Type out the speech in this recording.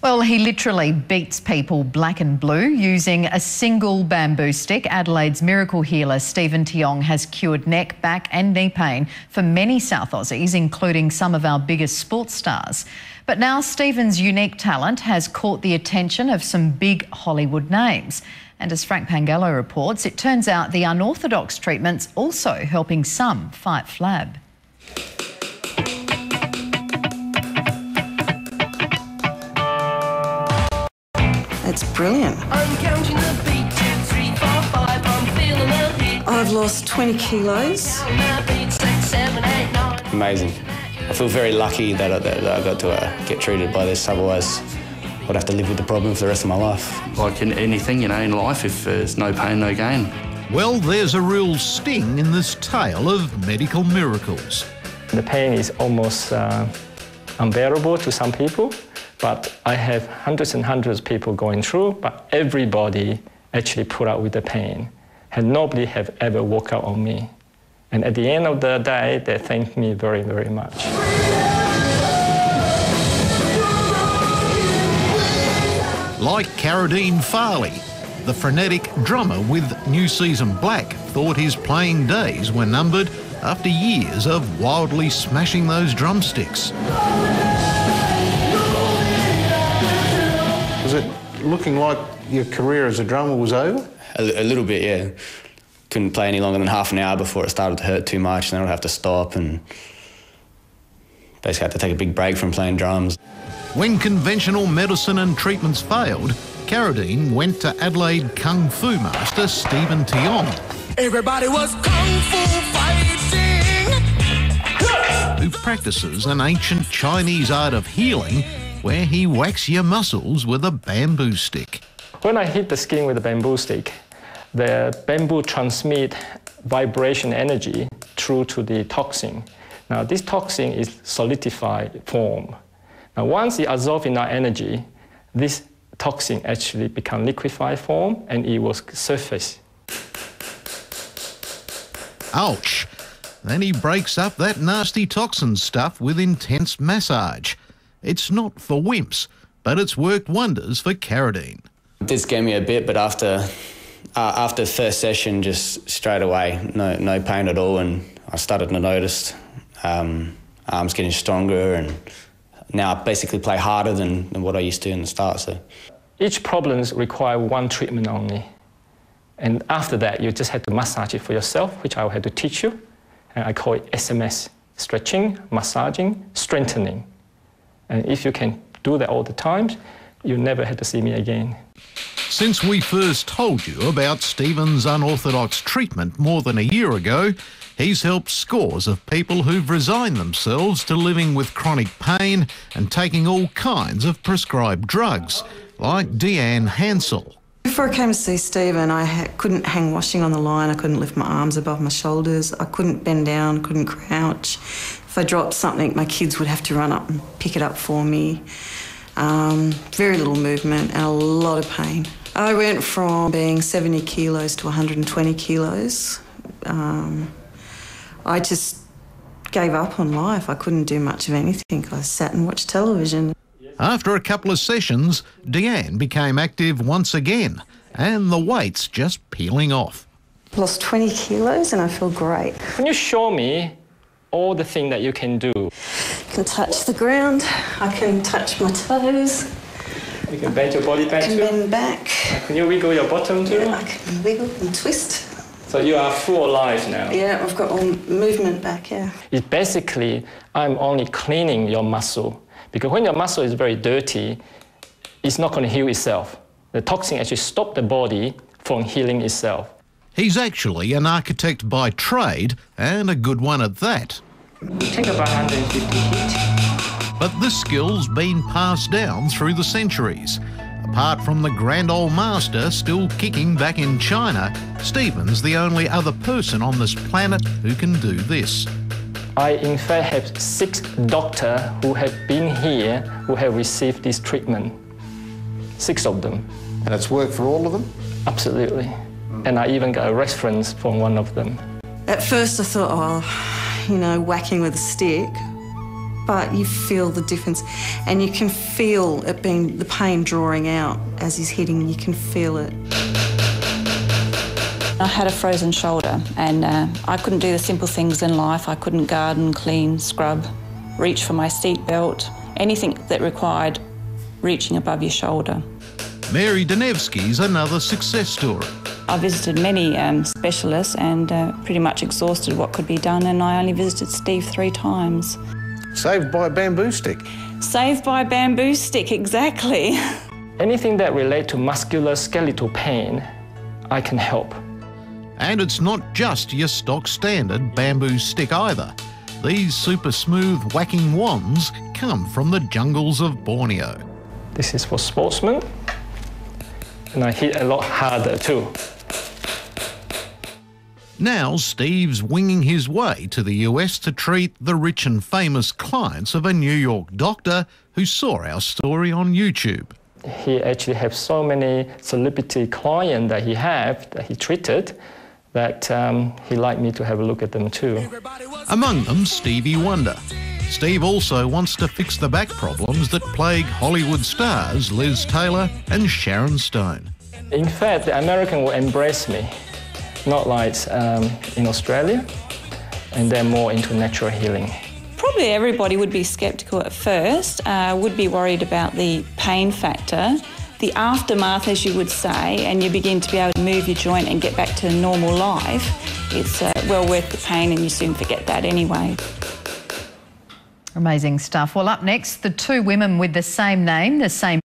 Well, he literally beats people black and blue using a single bamboo stick. Adelaide's miracle healer Master Tiong has cured neck, back and knee pain for many South Aussies, including some of our biggest sports stars. But now Stephen's unique talent has caught the attention of some big Hollywood names. And as Frank Pangello reports, it turns out the unorthodox treatment's also helping some fight flab. It's brilliant. I'm counting the beat, 2, 3, 4, 5, I'm feeling the heat. I've lost 20 kilos. Amazing. I feel very lucky that I got to get treated by this, otherwise I'd have to live with the problem for the rest of my life. Like in anything, in life, if there's no pain, no gain. Well, there's a real sting in this tale of medical miracles. The pain is almost unbearable to some people. But I have hundreds and hundreds of people going through, but everybody actually put up with the pain. And nobody have ever walked out on me. And at the end of the day, they thank me very, very much. Like Carradine Farley, the frenetic drummer with New Season Black thought his playing days were numbered after years of wildly smashing those drumsticks. Was it looking like your career as a drummer was over? A little bit, yeah. Couldn't play any longer than half an hour before it started to hurt too much, and then I'd have to stop and basically had to take a big break from playing drums. When conventional medicine and treatments failed, Carradine went to Adelaide Kung Fu master Master Tiong. Everybody was Kung Fu fighting! Who practices an ancient Chinese art of healing where he whacks your muscles with a bamboo stick. When I hit the skin with a bamboo stick, the bamboo transmits vibration energy through to the toxin. Now, this toxin is solidified form. Now, once it absorbs in our energy, this toxin actually becomes liquefied form and it will surface. Ouch! Then he breaks up that nasty toxin stuff with intense massage. It's not for wimps, but it's worked wonders for Carradine. It did scare me a bit, but after the first session, just straight away, no pain at all, and I started to notice arms getting stronger, and now I basically play harder than what I used to in the start. So each problem requires one treatment only, and after that, you just have to massage it for yourself, which I will have to teach you, and I call it SMS: stretching, massaging, strengthening. And if you can do that all the time, you never have to see me again. Since we first told you about Stephen's unorthodox treatment more than a year ago, he's helped scores of people who've resigned themselves to living with chronic pain and taking all kinds of prescribed drugs, like Deanne Hansel. Before I came to see Stephen, I couldn't hang washing on the line, I couldn't lift my arms above my shoulders, I couldn't bend down, couldn't crouch. If I dropped something, my kids would have to run up and pick it up for me. Very little movement and a lot of pain. I went from being 70 kilos to 120 kilos. I just gave up on life. I couldn't do much of anything. I sat and watched television. After a couple of sessions, Deanne became active once again, and the weight's just peeling off. Lost 20 kilos and I feel great. Can you show me all the things that you can do? I can touch the ground, I can touch my toes. You can bend your body back too? I can bend back. Can you wiggle your bottom too? Yeah, I can wiggle and twist. So you are full alive now? Yeah, I've got all movement back, yeah. It's basically, I'm only cleaning your muscle. Because when your muscle is very dirty, it's not going to heal itself. The toxin actually stops the body from healing itself. He's actually an architect by trade, and a good one at that. Take about 150 heat. But this skill's been passed down through the centuries. Apart from the grand old master still kicking back in China, Stephen's the only other person on this planet who can do this. I in fact have 6 doctors who have been here who have received this treatment. 6 of them. And it's worked for all of them? Absolutely. And I even got a reference from one of them. At first I thought, oh, whacking with a stick. but you feel the difference, and you can feel it being the pain drawing out as he's hitting. You can feel it. I had a frozen shoulder, and I couldn't do the simple things in life. I couldn't garden, clean, scrub, reach for my seat belt, anything that required reaching above your shoulder. Mary Danevsky's another success story. I visited many specialists and pretty much exhausted what could be done, and I only visited Steve 3 times. Saved by a bamboo stick. Saved by a bamboo stick, exactly. Anything that relates to muscular skeletal pain, I can help. And it's not just your stock standard bamboo stick either. These super smooth whacking wands come from the jungles of Borneo. This is for sportsmen, and I hit a lot harder too. Now Steve's winging his way to the US to treat the rich and famous clients of a New York doctor who saw our story on YouTube. He actually has so many celebrity clients that he treated, that he'd like me to have a look at them too. Among them, Stevie Wonder. Steve also wants to fix the back problems that plague Hollywood stars Liz Taylor and Sharon Stone. In fact, the American will embrace me, not like in Australia, and they're more into natural healing. Probably everybody would be sceptical at first, would be worried about the pain factor, the aftermath, as you would say, and you begin to be able to move your joint and get back to normal life. It's well worth the pain, and you soon forget that anyway. Amazing stuff. Well, up next, the 2 women with the same name, the same